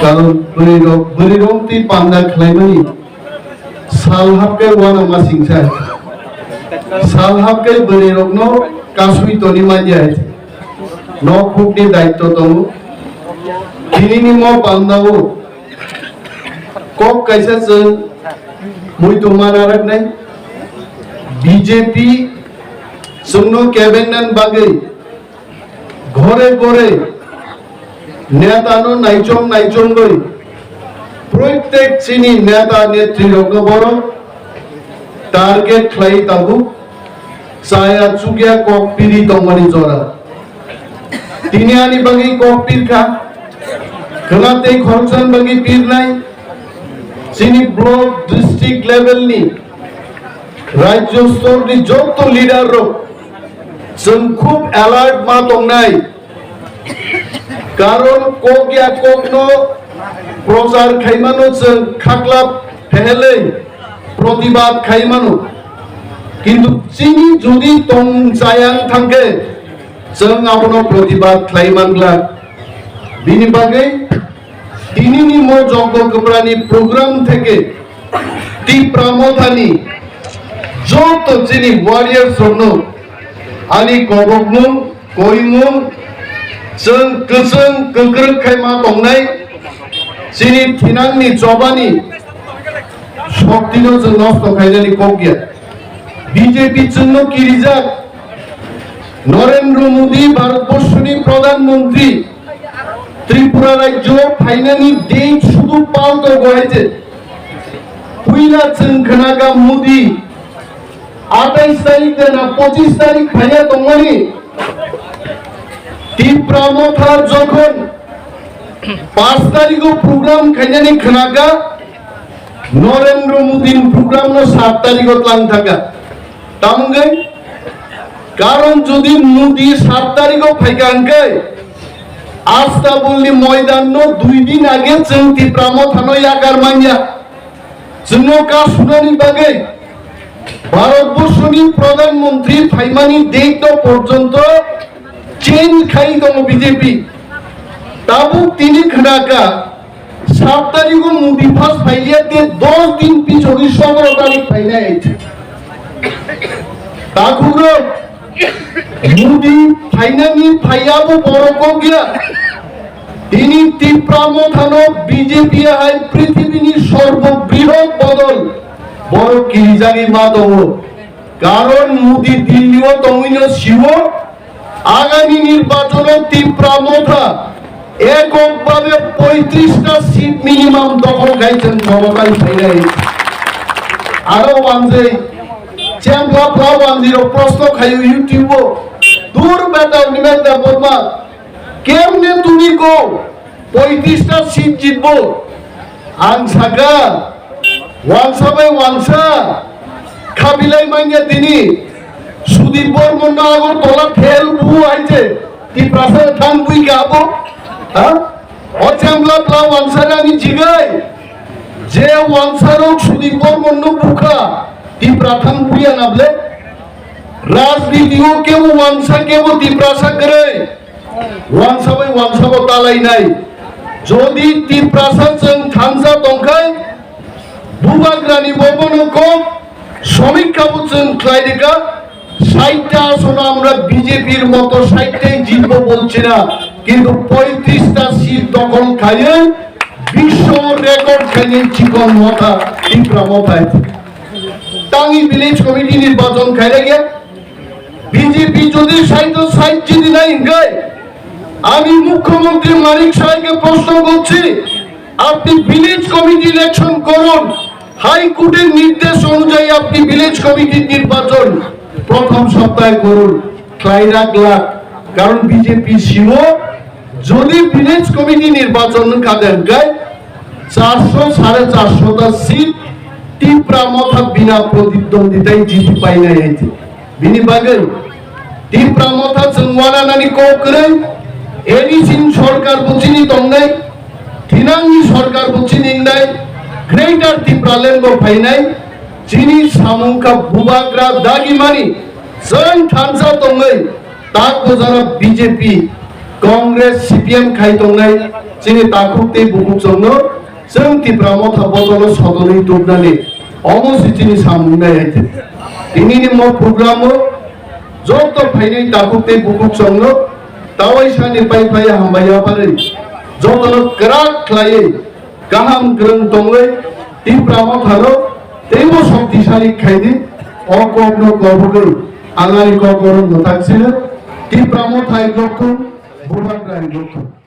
কারণ বরিরংতি পান্ডা খাইমানি সালহাবকে ওয়ানা মাসিংসাই সালহাবকে বরিরংনো কাসুই তনি মাইয়াই নখুকনি দায়িত্ব দङ दिनैनि म पान्दाओ कक कायसा जों मुइतुमानारनाय बीजेपी जोंनो कैबिनेट बागै घरे घरे नेतानो नायचं गई प्रत्येक चिनी नेता नेत्रीरंग बर टार्गेट खाई ताबु साया चुगिया कक पिरि दंगनि जरा तिनियानि बागै कक पिरखा खनाते खरसान बागै पिरनाय चिनी ब्लक डिस्ट्रिक्ट लेवल नि राज्य स्तर नि जत लीडर रो जों खूब अलर्ट मा दंनाय कारण कोगिया कोकनो प्रचार खाइमानो जों खाख्लाब फेहेलै प्रतिबाद खाइमानो किन्तु चिनी जुदि तं जायां थांगे जों आपनो प्रतिबाद खाइमानब्ला बिनि बागै दिनैनि म जंग गोब्रानि प्रोग्राम थेके टिप्रा मथानि जत चिनी वारियर्स दङ आनि गबकमुं गयमुं जों गोजों गोग्रों खायमा दंनाय चिनी थिनांनि जबानि शक्तिनो जों नष्ट खायनानि कगिया बीजेपी जोंनो किरिजाक नरेंद्र मोदी भारतबर्षनि प्रधानमंत्री त्रिपुरा राज्य फाइनानि डेट शुधु पाल्टो गयेছে पुइला जों खोनागा मोदी 28 तारिख ना 25 तारिख फाइना दंमोन टिप्रा मथा जखन 5 तारिख प्रोग्राम खायनानि खोनागा नरेंद्र मोदी प्रोग्राम नो 7 तारिख लांग थाका तामगै कारण जदि मोदी 7 तारिख फाइगांगै आस्था बोलनि मैदान नो 2 दिन आगे जों टिप्रा मथानो यागार मानिया जोंनो का सुनानि बागै भारतबर्षनि प्रधानमंत्री फाइमानि डेट पर्यन्त चेंज खाई दङ बीजेपी ताबु तिनी खनाका 7 तारिख मोदी फार्स्ट फाइलिया ते 10 दिन पिछोड़ी 17 तारिख फाइना आइছে ताकुरो मोदी फाइनानि फाइयाबो बरको गया तिनी टिप्रा मथानो बीजेपी हाय पृथ्वीनि सर्वबृहत बदल बड़ किरिजानि मा दङ कारण मोदी दिल्लीओ दङिनो शिव आगामी निर्वाचन टिप्रा मथा এককভাবে 35টা সিট মিনিমাম দখল খাইছেন জনতাই ফাইনাই আরো ওয়ানজে চ্যাম্পলা ফ্লাও 10 প্রশ্ন খাইও ইউটিউব দূর বেটা নিমেন দেববর্মা কেমনে তুমি কো 35টা সিট জিতবো আং সাগা ওয়ানসাবাই ওয়ানসা খাবিলাই মাইয়া দিনি সুদীপ বর্মন আগর তোলা ফেল বু আইছে কি প্রাসাদ থাং বুই গাবো অচেমলা প্লা ওয়ানসারানি জিগাই যে ওয়ানসারক সুদীপ বর্মন বুখা টিপ্রা থাং বুইয়া নাবলে রাজনীতিও কেউ ওয়ানসা কেউ টিপ্রাসা করে ওয়ানসাবাই ওয়ানসাবো তালাই নাই যদি টিপ্রাসা जों থানসা দংখাই বুবাগ্রানি বর্মনকো সমীক্ষাবো जों ক্লাইদিকা 60টা আসন আমরা বিজেপির মতো 60টাই জিতবো বলছি না কিন্তু 35টা সিট দখল খাইয়ে বিশ্ব রেকর্ড খাইয়ে চিকন মথা টিপ্রা মথায় টাঙ্গি ভিলেজ কমিটি নির্বাচন খাইলে গিয়ে বিজেপি যদি 60 জিতে নাই গায় আমি মুখ্যমন্ত্রী মানিক সাহেবকে প্রশ্ন করছি আপনি ভিলেজ কমিটি ইলেকশন করুন হাইকোর্টের নির্দেশ অনুযায়ী আপনি ভিলেজ কমিটির নির্বাচন প্রথম সপ্তাহে করুন ক্লাইরাক লাখ কারণ বিজেপি শিব যদি ভিলেজ কমিটি নির্বাচন কাদের গায় 400 450টা সিট টিপ্রা মথা বিনা প্রতিদ্বন্দ্বিতায় জিতে পাই না হইছে বিনি বাগে টিপ্রা মথা জংওয়ানা নানি কো করে এডিসিন সরকার বুঝিনি দংনাই থিনাঙ্গি সরকার বুঝিনি নাই গ্রেটার টিপ্রা লেঙ্গো ফাইনাই চিনি সামুকা বুবাগ্রা দাগিমানি जों थानसा दङै ताको जाना बीजेपी कांग्रेस सीपीएम खायतंनाय जोंनि दाखुते बुकुजोंनो जों तिप्रा मथा बदल सदनै दुबनानै अमसिटिनि सामुंनाय आइते दिनैनि म प्रग्राम जत फाइनै दाखुते बुकुजोंनो दावाइसानि पाइपाय हामबाया पारै जतनो क्राक ख्लायै गाहाम ग्रों दङै तिप्रा मथानो तेबो शक्तिशाली खायदि अकबनो गबगै आंगारि ककरन नताक्सिनो तिप्रा मथाय लक्ष्य बुबाग्राय लक्ष्य